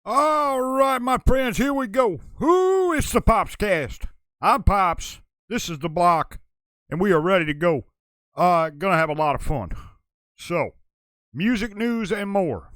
All right, my friends, here we go. Who is the Popzcast? I'm Pops. This is the block, and we are ready to go. Gonna have a lot of fun. So, music news and more.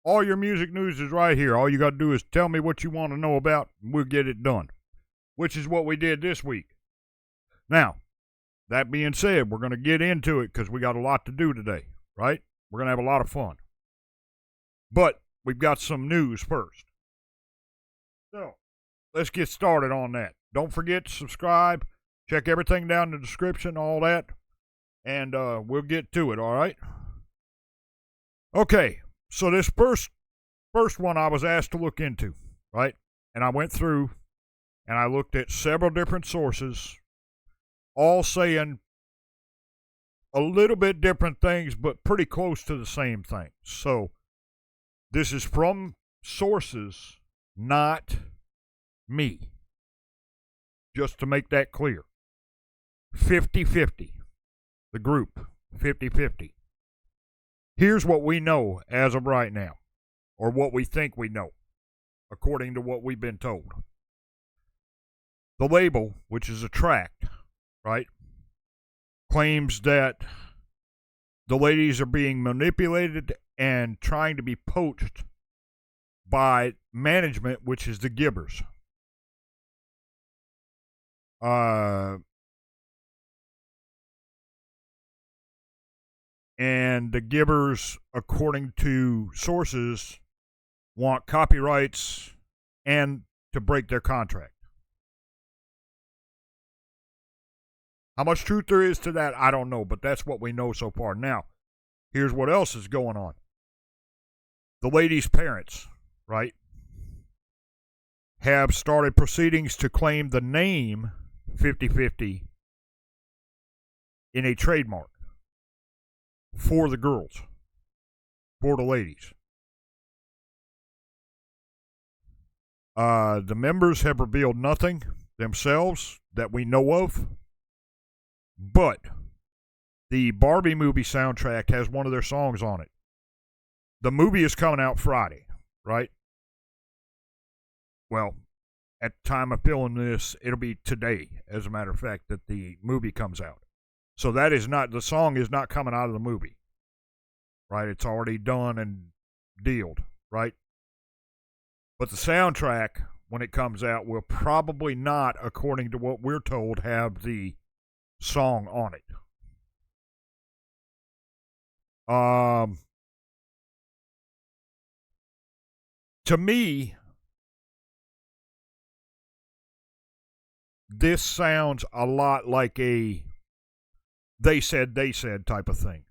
All your music news is right here. All you gotta do is tell me what you want to know about, and we'll get it done. Which is what we did this week. Now, that being said, we're gonna get into it because we got a lot to do today, right? We're gonna have a lot of fun. But we've got some news first. So, let's get started on that. Don't forget to subscribe. Check everything down in the description, all that. And we'll get to it, all right? Okay, so this first one I was asked to look into, right? And I went through and I looked at several different sources, all saying a little bit different things, but pretty close to the same thing. So, this is from sources, not me. Just to make that clear. 50-50. The group, 50-50. Here's what we know as of right now, or what we think we know, according to what we've been told. The label, which is a tract, right, claims that the ladies are being manipulated and trying to be poached by management, which is the Gibbers. And the Gibbers, according to sources, want copyrights and to break their contract. How much truth there is to that, I don't know, but that's what we know so far. Now, here's what else is going on. The ladies' parents, right, have started proceedings to claim the name 50-50 in a trademark for the girls, for the ladies. The members have revealed nothing themselves that we know of, but the Barbie movie soundtrack has one of their songs on it. The movie is coming out Friday, right? Well, at the time of filming this, it'll be today, as a matter of fact, that the movie comes out. So that is not, the song is not coming out of the movie, right? It's already done and dealed, right? But the soundtrack, when it comes out, will probably not, according to what we're told, have the song on it. To me, this sounds a lot like a they said type of thing,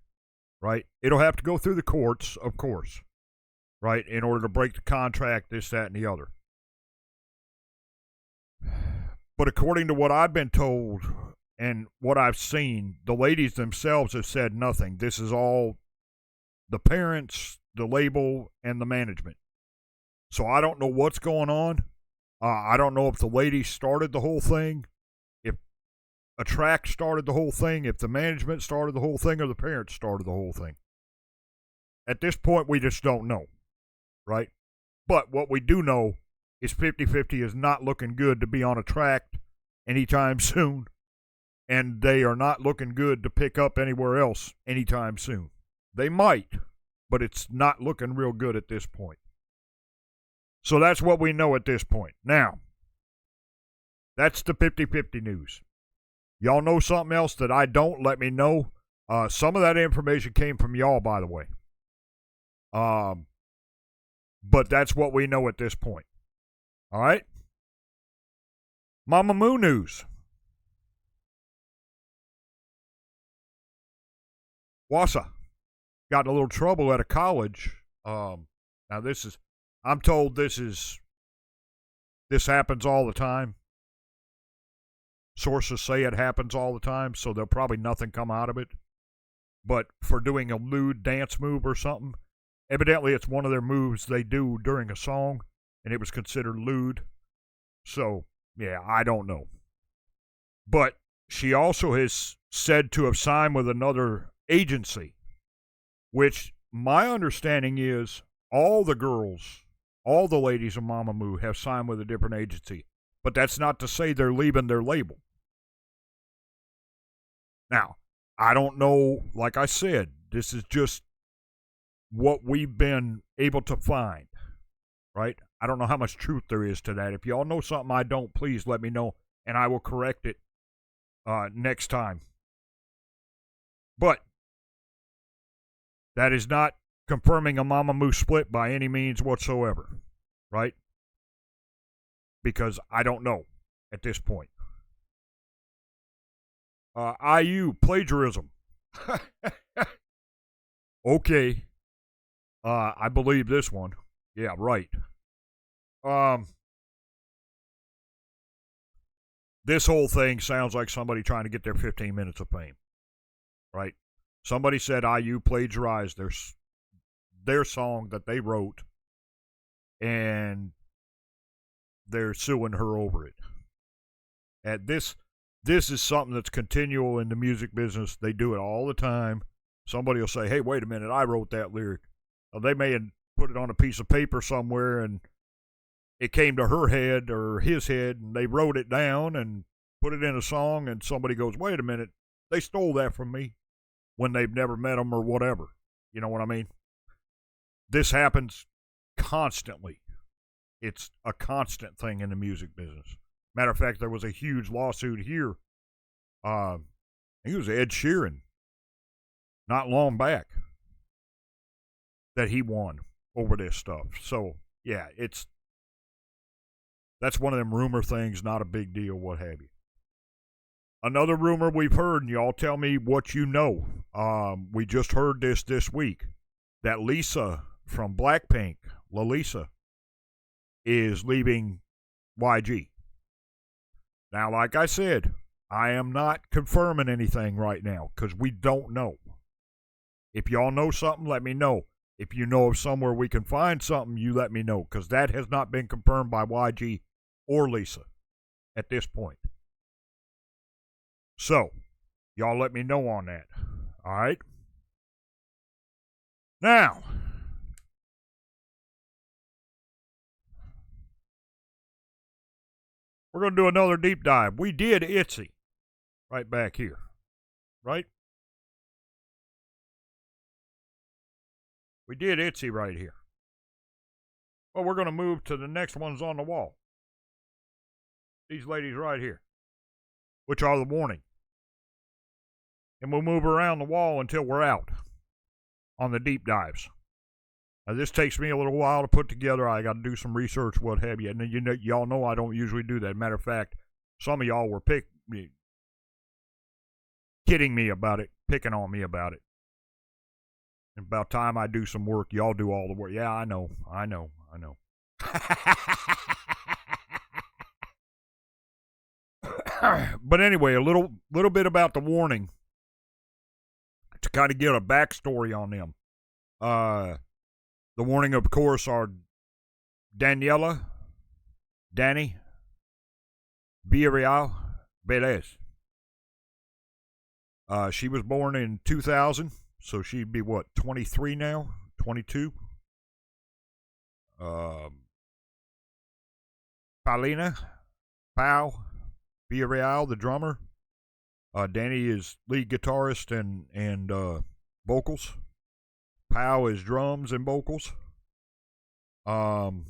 right? It'll have to go through the courts, of course, right, in order to break the contract, this, that, and the other. But according to what I've been told and what I've seen, the ladies themselves have said nothing. This is all the parents, the label, and the management. So I don't know what's going on. I don't know if the ladies started the whole thing, if a track started the whole thing, if the management started the whole thing, or the parents started the whole thing. At this point, we just don't know, right? But what we do know is 50-50 is not looking good to be on a track anytime soon, and they are not looking good to pick up anywhere else anytime soon. They might, but it's not looking real good at this point. So that's what we know at this point. Now, that's the 50-50 news. Y'all know something else that I don't? Let me know. Some of that information came from y'all, by the way. But that's what we know at this point. All right? Mamamoo News. Wassa got in a little trouble at a college. Now this is, I'm told this happens all the time. Sources say it happens all the time, so there'll probably nothing come out of it. But for doing a lewd dance move or something, evidently it's one of their moves they do during a song, and it was considered lewd. So, yeah, I don't know. But she also is said to have signed with another agency, which my understanding is all the girls All the ladies of Mamamoo have signed with a different agency. But that's not to say they're leaving their label. Now, I don't know, like I said, this is just what we've been able to find, right? I don't know how much truth there is to that. If y'all know something I don't, please let me know, and I will correct it next time. But that is not confirming a Mamamoo split by any means whatsoever, right? Because I don't know at this point. IU plagiarism. Okay. I believe this one. Yeah, right. This whole thing sounds like somebody trying to get their 15 minutes of fame, right? Somebody said IU plagiarized their song that they wrote, and they're suing her over it. And this is something that's continual in the music business. They do it all the time. Somebody will say, hey, wait a minute, I wrote that lyric. They may have put it on a piece of paper somewhere, and it came to her head or his head, and they wrote it down and put it in a song, and somebody goes, wait a minute, they stole that from me, when they've never met them or whatever. You know what I mean? This happens constantly. It's a constant thing in the music business. Matter of fact, there was a huge lawsuit here. I think it was Ed Sheeran, not long back, that he won over this stuff. So, yeah, that's one of them rumor things, not a big deal, what have you. Another rumor we've heard, and y'all tell me what you know. We just heard this week, that Lisa from Blackpink, Lalisa, is leaving YG. Now, like I said, I am not confirming anything right now because we don't know. If y'all know something, let me know. If you know of somewhere we can find something, you let me know, because that has not been confirmed by YG or Lisa at this point. So, y'all let me know on that. All right? Now, we're going to do another deep dive. We did Itzy right back here, right? We did Itzy right here. Well, we're going to move to the next ones on the wall. These ladies right here, which are the warning. And we'll move around the wall until we're out on the deep dives. Now, this takes me a little while to put together. I got to do some research, what have you. And y'all know I don't usually do that. Matter of fact, some of y'all were kidding me about it, picking on me about it. And about time I do some work, y'all do all the work. Yeah, I know. But anyway, a little bit about the warning to kind of get a backstory on them. The warning, of course, are Danny Villarreal Velez. She was born in 2000, so she'd be, 23 now? 22? Pau Villarreal, the drummer. Danny is lead guitarist and vocals. Pau is drums and vocals. Born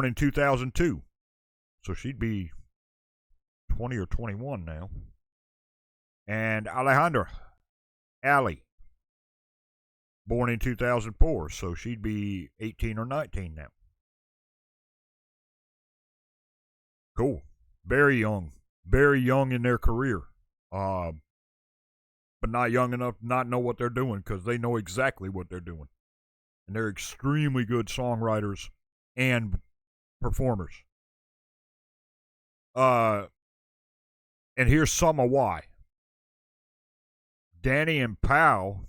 in 2002. So she'd be 20 or 21 now. And Alejandra, Allie, born in 2004. So she'd be 18 or 19 now. Cool. Very young in their career. But not young enough to not know what they're doing, because they know exactly what they're doing. And they're extremely good songwriters and performers. And here's some of why. Danny and Pau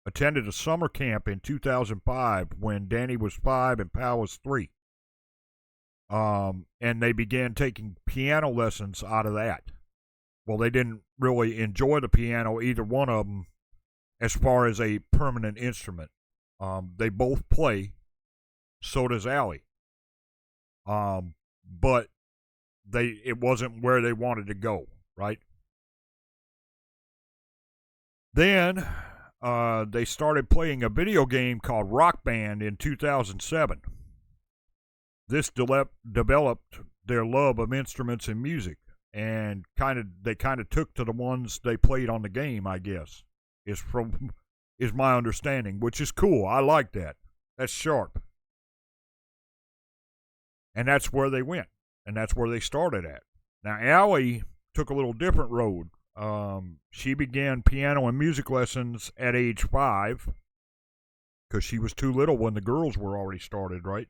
attended a summer camp in 2005 when Danny was 5 and Pau was 3. And they began taking piano lessons out of that. Well, they didn't really enjoy the piano, either one of them, as far as a permanent instrument. They both play, So does Allie. But it wasn't where they wanted to go, right? Then they started playing a video game called Rock Band in 2007. This developed their love of instruments and music, and they kind of took to the ones they played on the game, I guess, is my understanding, which is cool. I like that. That's sharp. And that's where they went, and that's where they started at. Now, Allie took a little different road. She began piano and music lessons at age 5 because she was too little when the girls were already started, right?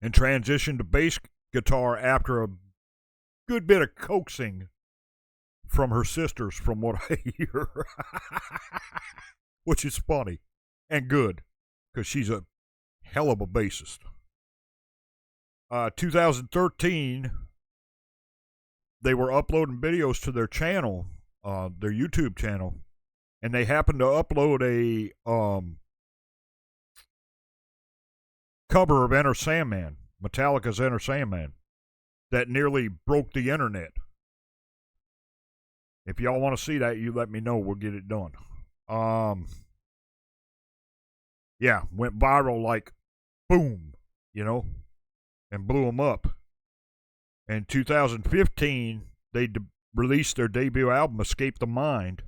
And transitioned to bass guitar after a good bit of coaxing from her sisters, from what I hear. Which is funny and good because she's a hell of a bassist. 2013, they were uploading videos to their channel, their YouTube channel, and they happened to upload a cover of Enter Sandman, Metallica's Enter Sandman, that nearly broke the internet. If y'all want to see that, you let me know. We'll get it done. Yeah, went viral like boom, and blew them up. In 2015, they released their debut album, Escape the Mind,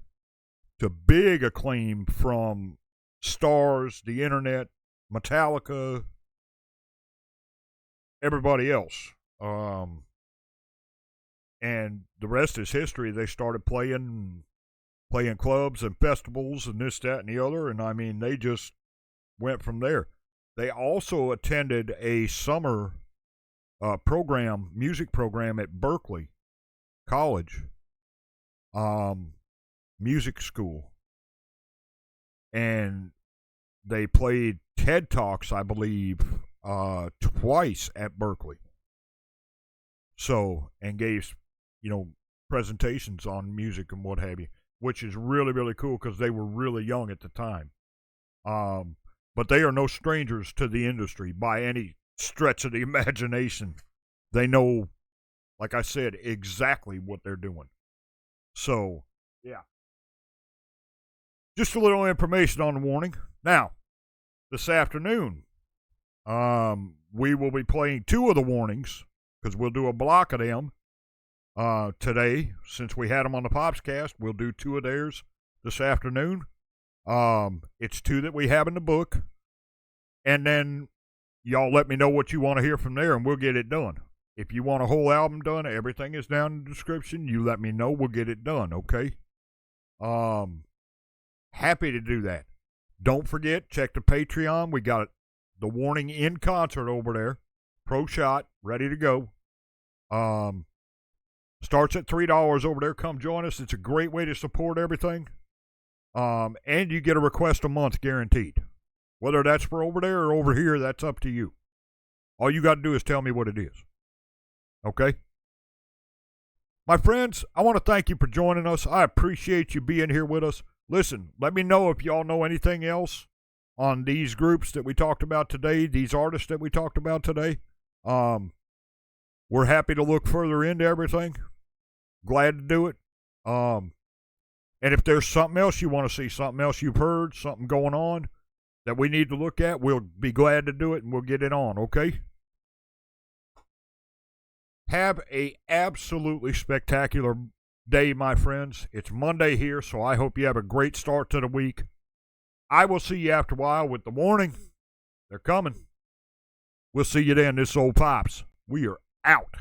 to big acclaim from stars, the internet, Metallica, everybody else. And the rest is history. They started playing clubs and festivals and this, that, and the other. And I mean, they just went from there. They also attended a summer music program at Berkeley College, music school. And they played TED Talks, I believe, twice at Berkeley. So, and gave, presentations on music and what have you, which is really, really cool because they were really young at the time. But they are no strangers to the industry by any stretch of the imagination. They know, like I said, exactly what they're doing. So, yeah. Just a little information on the warning. Now, this afternoon, we will be playing 2 of the warnings because we'll do a block of them today. Since we had them on the Popzcast, we'll do 2 of theirs this afternoon. It's 2 that we have in the book. And then y'all let me know what you want to hear from there, and we'll get it done. If you want a whole album done, everything is down in the description. You let me know, we'll get it done, okay? Happy to do that. Don't forget, check the Patreon. We got the Warning in concert over there. Pro shot, ready to go. Starts at $3 over there. Come join us. It's a great way to support everything. And you get a request a month guaranteed. Whether that's for over there or over here, that's up to you. All you got to do is tell me what it is. Okay? My friends, I want to thank you for joining us. I appreciate you being here with us. Listen, let me know if y'all know anything else on these groups that we talked about today, these artists that we talked about today. We're happy to look further into everything. Glad to do it. And if there's something else you want to see, something else you've heard, something going on that we need to look at, we'll be glad to do it and we'll get it on, okay? Have a absolutely spectacular day, my friends. It's Monday here, so I hope you have a great start to the week. I will see you after a while with the warning. They're coming. We'll see you then. This old Pops. We are out.